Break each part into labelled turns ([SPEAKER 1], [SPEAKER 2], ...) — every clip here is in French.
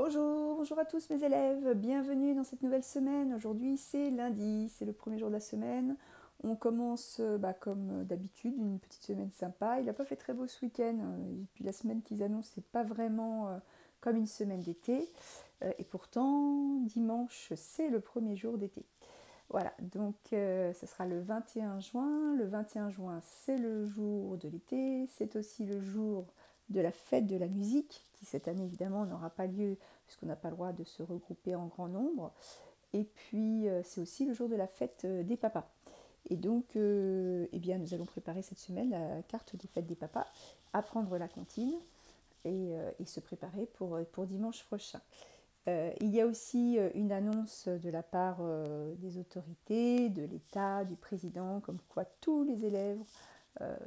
[SPEAKER 1] Bonjour, bonjour à tous mes élèves, bienvenue dans cette nouvelle semaine. Aujourd'hui c'est lundi, c'est le premier jour de la semaine. On commence comme d'habitude, une petite semaine sympa. Il n'a pas fait très beau ce week-end, et puis la semaine qu'ils annoncent c'est pas vraiment comme une semaine d'été. Et pourtant dimanche c'est le premier jour d'été. Voilà, donc ce sera le 21 juin. Le 21 juin c'est le jour de l'été, c'est aussi le jour de la fête de la musique, qui cette année évidemment n'aura pas lieu puisqu'on n'a pas le droit de se regrouper en grand nombre. Et puis c'est aussi le jour de la fête des papas. Et donc eh bien, nous allons préparer cette semaine la carte des fêtes des papas, apprendre la comptine et se préparer pour dimanche prochain. Il y a aussi une annonce de la part des autorités, de l'État, du président, comme quoi tous les élèves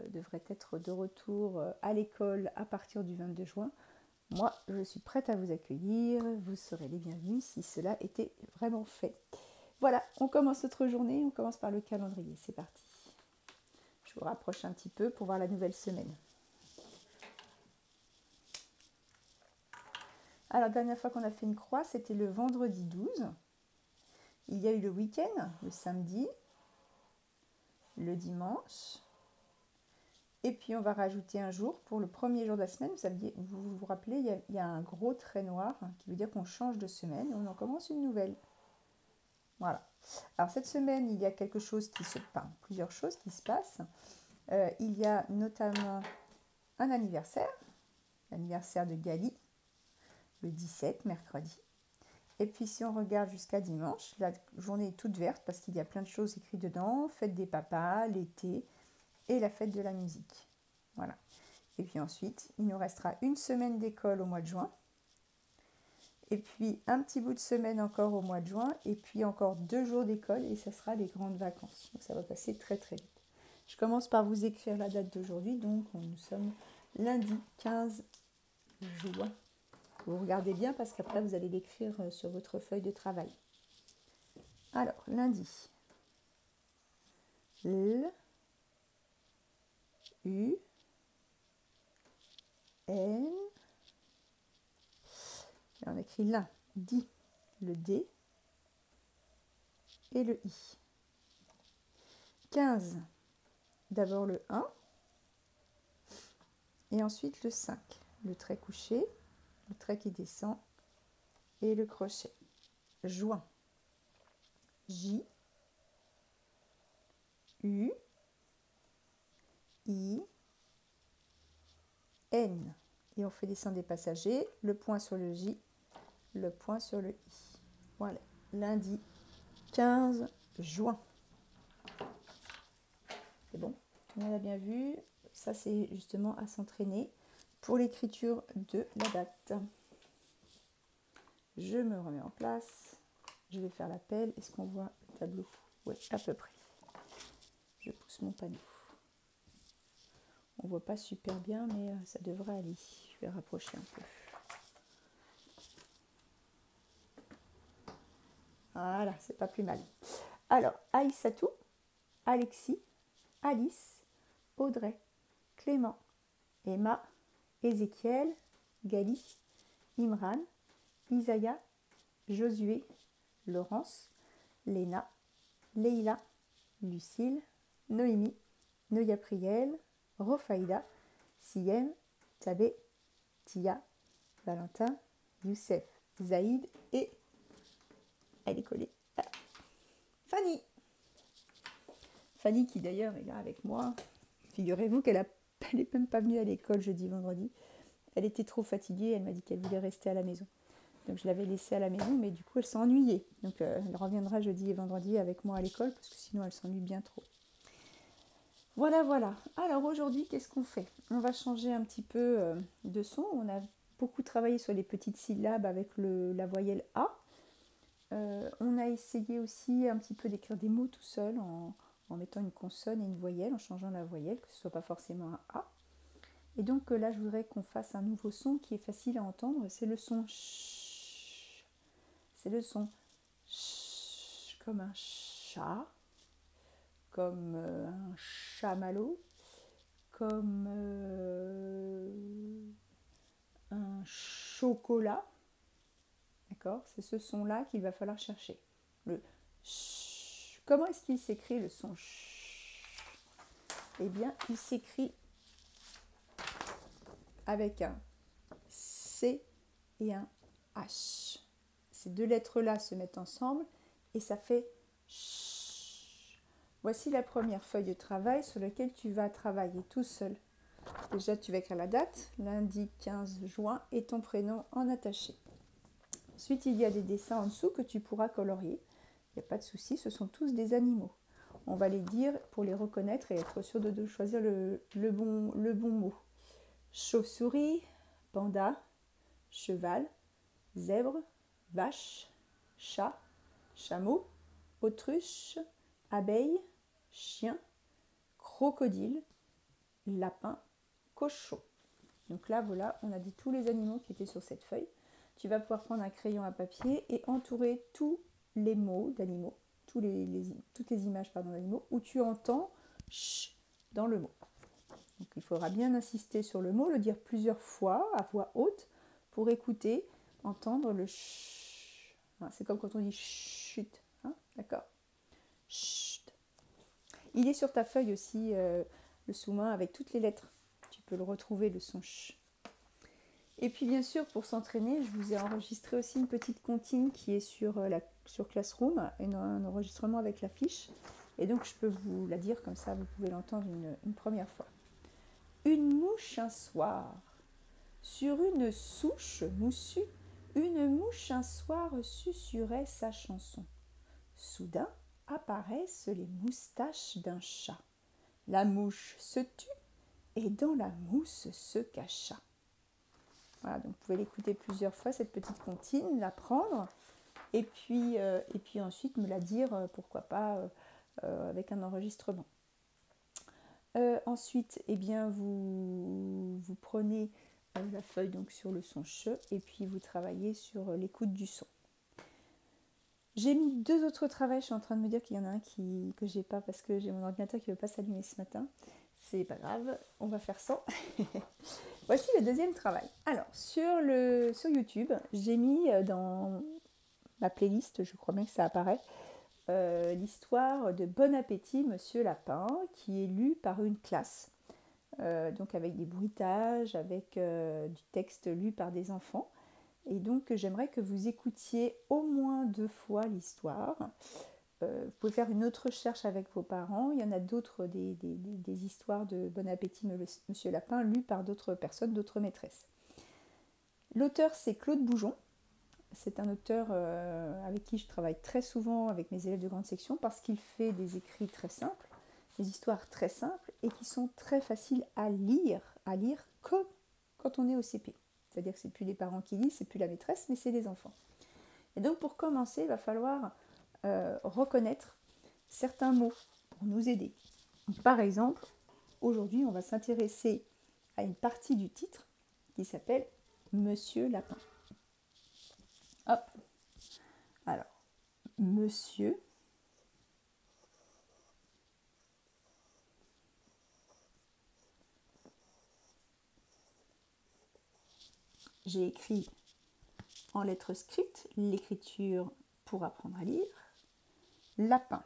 [SPEAKER 1] devraient être de retour à l'école à partir du 22 juin. Moi, je suis prête à vous accueillir, vous serez les bienvenus si cela était vraiment fait. Voilà, on commence notre journée, on commence par le calendrier, c'est parti. Je vous rapproche un petit peu pour voir la nouvelle semaine. Alors, la dernière fois qu'on a fait une croix, c'était le vendredi 12. Il y a eu le week-end, le samedi, le dimanche. Et puis on va rajouter un jour pour le premier jour de la semaine. Vous vous rappelez, il y a un gros trait noir qui veut dire qu'on change de semaine et on en commence une nouvelle. Voilà. Alors cette semaine, il y a plusieurs choses qui se passent. Il y a notamment un anniversaire, l'anniversaire de Gali, le 17, mercredi. Et puis si on regarde jusqu'à dimanche, la journée est toute verte parce qu'il y a plein de choses écrites dedans. Fête des papas, l'été et la fête de la musique. Voilà. Et puis ensuite, il nous restera une semaine d'école au mois de juin. Et puis un petit bout de semaine encore au mois de juin. Et puis encore 2 jours d'école et ça sera les grandes vacances. Donc ça va passer très très vite. Je commence par vous écrire la date d'aujourd'hui. Donc nous sommes lundi 15 juin. Vous regardez bien parce qu'après vous allez l'écrire sur votre feuille de travail. Alors, lundi. L, U, N. Et on écrit lundi, le D et le I. 15, d'abord le 1 et ensuite le 5. Le trait couché, le trait qui descend et le crochet. Juin. J, U, I, N. Et on fait descendre des passagers, le point sur le J, le point sur le I. Voilà, lundi 15 juin. C'est bon, tout le monde a bien vu. Ça, c'est justement à s'entraîner pour l'écriture de la date. Je me remets en place. Je vais faire l'appel. Est-ce qu'on voit le tableau? Oui, à peu près. Je pousse mon panneau. On ne voit pas super bien, mais ça devrait aller. Je vais rapprocher un peu. Voilà, c'est pas plus mal. Alors, Aïssatou, Alexis, Alice, Audrey, Clément, Emma, Ézéchiel, Gali, Imran, Isaiah, Josué, Laurence, Léna, Leïla, Lucille, Noémie, Noya Priel, Rofaïda, Siem, Tabé, Tia, Valentin, Youssef, Zaïd et elle est collée. Fanny. Fanny qui d'ailleurs est là avec moi. Figurez-vous qu'elle n'est même pas venue à l'école jeudi, vendredi. Elle était trop fatiguée, elle m'a dit qu'elle voulait rester à la maison. Donc je l'avais laissée à la maison, mais du coup elle s'est ennuyée. Donc elle reviendra jeudi et vendredi avec moi à l'école, parce que sinon elle s'ennuie bien trop. Voilà, voilà. Alors aujourd'hui, qu'est-ce qu'on fait? On va changer un petit peu de son. On a beaucoup travaillé sur les petites syllabes avec la voyelle A. On a essayé aussi un petit peu d'écrire des mots tout seul en mettant une consonne et une voyelle, en changeant la voyelle, que ce ne soit pas forcément un A. Et donc là, je voudrais qu'on fasse un nouveau son qui est facile à entendre. C'est le son ch. C'est le son ch, comme un chat, comme un chamallow, comme un chocolat. d'accord? C'est ce son-là qu'il va falloir chercher. Le ch. Comment est-ce qu'il s'écrit le son ch? Eh bien, il s'écrit avec un C et un H. Ces deux lettres-là se mettent ensemble et ça fait ch. Voici la première feuille de travail sur laquelle tu vas travailler tout seul. Déjà, tu vas écrire la date, lundi 15 juin, et ton prénom en attaché. Ensuite, il y a des dessins en dessous que tu pourras colorier. Il n'y a pas de souci, ce sont tous des animaux. On va les dire pour les reconnaître et être sûr de choisir le bon mot. Chauve-souris, panda, cheval, zèbre, vache, chat, chameau, autruche, abeille, chien, crocodile, lapin, cochon. Donc là, voilà, on a dit tous les animaux qui étaient sur cette feuille. Tu vas pouvoir prendre un crayon à papier et entourer tous les mots d'animaux, toutes les images d'animaux où tu entends ch dans le mot. Donc il faudra bien insister sur le mot, le dire plusieurs fois à voix haute pour écouter, entendre le ch. C'est comme quand on dit chut, hein, d'accord? Chut. Il est sur ta feuille aussi le sous-main avec toutes les lettres. Tu peux le retrouver, le son ch. Et puis bien sûr, pour s'entraîner, je vous ai enregistré aussi une petite comptine qui est sur Classroom, un enregistrement avec la fiche. Et donc je peux vous la dire comme ça, vous pouvez l'entendre une première fois. Une mouche un soir, sur une souche moussue, une mouche un soir susurrait sa chanson. Soudain apparaissent les moustaches d'un chat. La mouche se tut et dans la mousse se cacha. Voilà, donc vous pouvez l'écouter plusieurs fois, cette petite comptine, la prendre et puis ensuite me la dire, pourquoi pas, avec un enregistrement. Ensuite, eh bien, vous prenez la feuille donc sur le son che et puis vous travaillez sur l'écoute du son. J'ai mis 2 autres travails, je suis en train de me dire qu'il y en a un que j'ai pas parce que j'ai mon ordinateur qui ne veut pas s'allumer ce matin. C'est pas grave, on va faire sans. Voici le deuxième travail. Alors, sur YouTube, j'ai mis dans ma playlist, je crois bien que ça apparaît, l'histoire de Bon Appétit, Monsieur Lapin, qui est lue par une classe. Donc avec des bruitages, avec du texte lu par des enfants. Et donc j'aimerais que vous écoutiez au moins 2 fois l'histoire. Vous pouvez faire une autre recherche avec vos parents. Il y en a d'autres, des histoires de Bon Appétit, Monsieur Lapin, lues par d'autres personnes, d'autres maîtresses. L'auteur, c'est Claude Boujon. C'est un auteur avec qui je travaille très souvent avec mes élèves de grande section parce qu'il fait des écrits très simples, des histoires très simples et qui sont très faciles à lire comme quand on est au CP. C'est-à-dire que c'est plus les parents qui lisent, c'est plus la maîtresse, mais c'est les enfants. Et donc pour commencer, il va falloir reconnaître certains mots pour nous aider. Par exemple, aujourd'hui, on va s'intéresser à une partie du titre qui s'appelle Monsieur Lapin. Hop. Alors, Monsieur. J'ai écrit en lettres script l'écriture pour apprendre à lire. Lapin.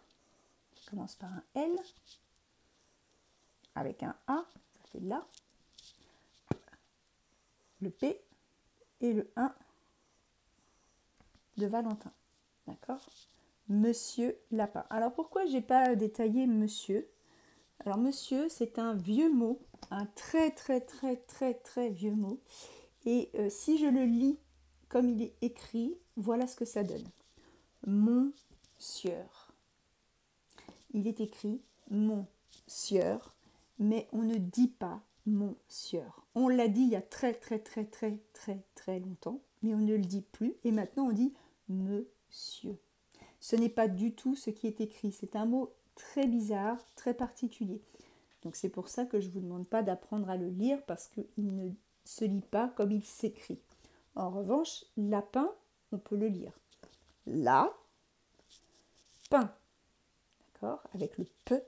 [SPEAKER 1] Ça commence par un L avec un A, ça fait là. Le P et le 1 de Valentin. D'accord? Monsieur Lapin. Alors pourquoi j'ai pas détaillé monsieur? Alors monsieur, c'est un vieux mot, un très vieux mot. Et si je le lis comme il est écrit, voilà ce que ça donne. Mon sieur. Il est écrit mon sieur, mais on ne dit pas mon sieur. On l'a dit il y a très longtemps, mais on ne le dit plus. Et maintenant on dit monsieur. Ce n'est pas du tout ce qui est écrit. C'est un mot très bizarre, très particulier. Donc c'est pour ça que je ne vous demande pas d'apprendre à le lire parce qu'il ne se lit pas comme il s'écrit. En revanche, lapin, on peut le lire. La, pain. D'accord? Avec le P,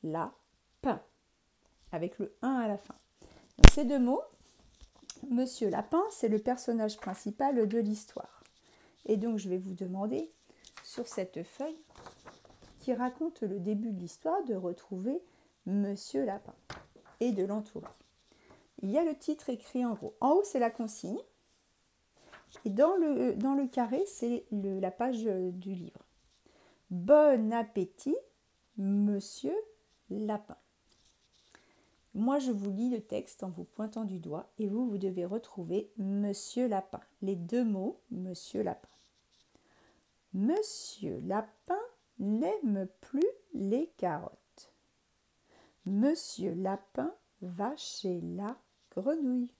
[SPEAKER 1] la, pain. Avec le 1 à la fin. Donc, ces 2 mots, Monsieur Lapin, c'est le personnage principal de l'histoire. Et donc je vais vous demander sur cette feuille qui raconte le début de l'histoire de retrouver Monsieur Lapin et de l'entourer. Il y a le titre écrit en gros. En haut, c'est la consigne. Et dans le carré, c'est la page du livre. Bon appétit, Monsieur Lapin. Moi, je vous lis le texte en vous pointant du doigt et vous devez retrouver Monsieur Lapin. Les deux mots, Monsieur Lapin. Monsieur Lapin n'aime plus les carottes. Monsieur Lapin va chez la grenouille.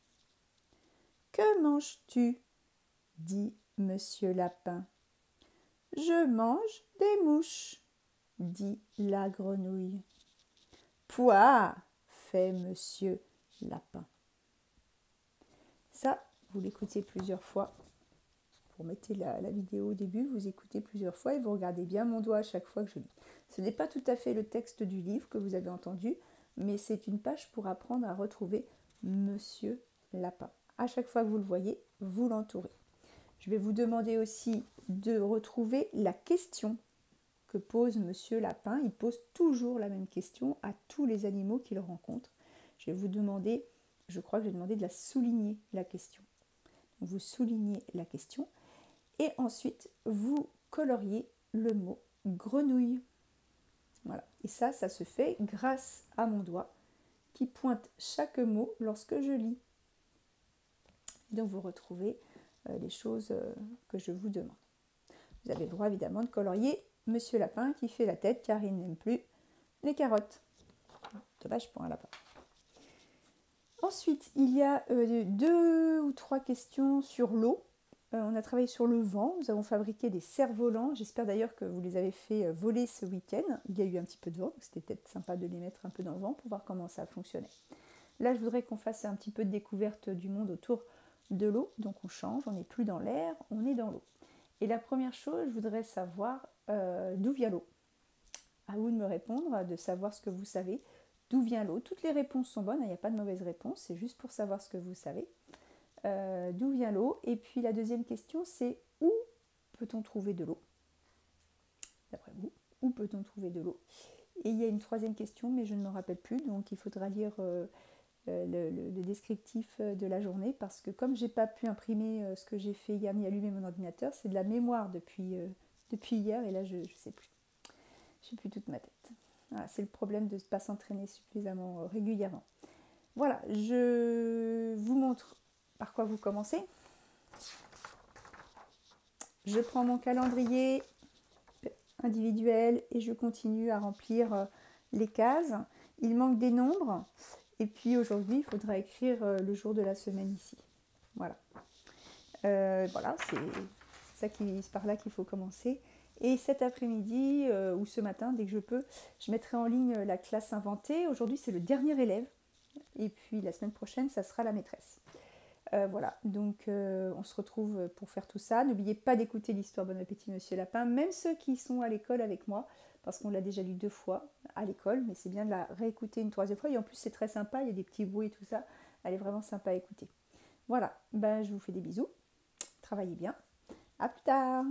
[SPEAKER 1] Que manges-tu? Dit Monsieur Lapin. Je mange des mouches, dit la grenouille. Pouah, fait Monsieur Lapin. Ça, vous l'écoutez plusieurs fois. Vous mettez la vidéo au début, vous écoutez plusieurs fois et vous regardez bien mon doigt à chaque fois que je lis. Ce n'est pas tout à fait le texte du livre que vous avez entendu, mais c'est une page pour apprendre à retrouver Monsieur Lapin. À chaque fois que vous le voyez, vous l'entourez. Je vais vous demander aussi de retrouver la question que pose Monsieur Lapin. Il pose toujours la même question à tous les animaux qu'il rencontre. Je vais vous demander, je crois que je vais demander de la souligner la question. Vous soulignez la question et ensuite vous coloriez le mot grenouille. Voilà. Et ça se fait grâce à mon doigt qui pointe chaque mot lorsque je lis. Donc vous retrouvez les choses que je vous demande. Vous avez le droit évidemment de colorier Monsieur Lapin qui fait la tête car il n'aime plus les carottes. Dommage pour un lapin. Ensuite, il y a 2 ou 3 questions sur l'eau. On a travaillé sur le vent. Nous avons fabriqué des cerfs-volants. J'espère d'ailleurs que vous les avez fait voler ce week-end. Il y a eu un petit peu de vent, donc c'était peut-être sympa de les mettre un peu dans le vent pour voir comment ça fonctionnait. Là, je voudrais qu'on fasse un petit peu de découverte du monde autour de l'eau. Donc on change, on n'est plus dans l'air, on est dans l'eau. Et la première chose, je voudrais savoir d'où vient l'eau. À vous de me répondre, de savoir ce que vous savez. D'où vient l'eau? Toutes les réponses sont bonnes, il n'y a pas de mauvaise réponse, c'est juste pour savoir ce que vous savez. D'où vient l'eau? Et puis la deuxième question, c'est où peut-on trouver de l'eau? D'après vous, où peut-on trouver de l'eau? Et il y a une troisième question, mais je ne me rappelle plus, donc il faudra lire le descriptif de la journée, parce que comme je n'ai pas pu imprimer ce que j'ai fait hier, ni allumer mon ordinateur, c'est de la mémoire depuis hier, et là je ne sais plus. Je n'ai plus toute ma tête. Voilà, c'est le problème de ne pas s'entraîner suffisamment régulièrement. Voilà, je vous montre par quoi vous commencez. Je prends mon calendrier individuel et je continue à remplir les cases. Il manque des nombres et puis aujourd'hui, il faudra écrire le jour de la semaine ici. Voilà. Voilà, c'est par là qu'il faut commencer. Et cet après-midi ou ce matin, dès que je peux, je mettrai en ligne la classe inventée. Aujourd'hui, c'est le dernier élève. Et puis la semaine prochaine, ça sera la maîtresse. Voilà, donc on se retrouve pour faire tout ça. N'oubliez pas d'écouter l'histoire Bon appétit Monsieur Lapin, même ceux qui sont à l'école avec moi, parce qu'on l'a déjà lu 2 fois à l'école, mais c'est bien de la réécouter une 3e fois. Et en plus, c'est très sympa, il y a des petits bruits et tout ça. Elle est vraiment sympa à écouter. Voilà, je vous fais des bisous. Travaillez bien. À plus tard.